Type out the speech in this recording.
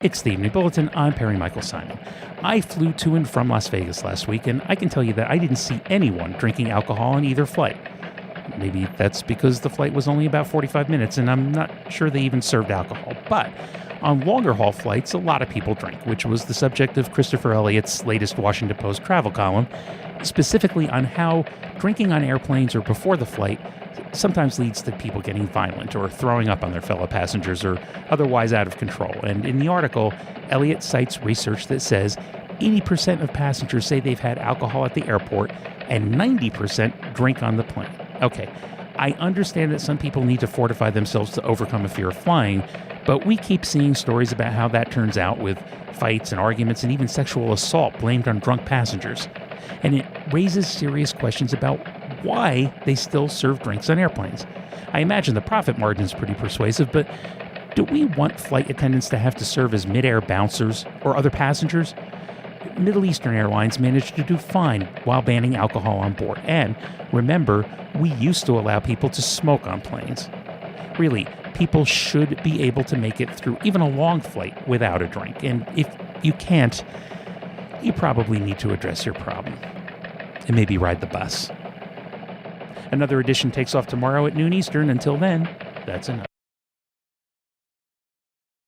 It's the Evening Bulletin. I'm Perry Michael Simon. I flew to and from Las Vegas last week, and I can tell you that I didn't see anyone drinking alcohol on either flight. Maybe that's because the flight was only about 45 minutes, and I'm not sure they even served alcohol. But on longer haul flights, a lot of people drink, which was the subject of Christopher Elliott's latest Washington Post travel column, specifically on how drinking on airplanes or before the flight sometimes leads to people getting violent or throwing up on their fellow passengers or otherwise out of control. And in the article, Elliott cites research that says 80% of passengers say they've had alcohol at the airport and 90% drink on the plane. Okay, I understand that some people need to fortify themselves to overcome a fear of flying, but we keep seeing stories about how that turns out with fights and arguments and even sexual assault blamed on drunk passengers. And it raises serious questions about why they still serve drinks on airplanes. I imagine the profit margin is pretty persuasive, but do we want flight attendants to have to serve as mid-air bouncers or other passengers? Middle Eastern Airlines managed to do fine while banning alcohol on board. And remember, we used to allow people to smoke on planes. Really, people should be able to make it through even a long flight without a drink. And if you can't, you probably need to address your problem and maybe ride the bus. Another edition takes off tomorrow at noon Eastern. Until then, that's enough.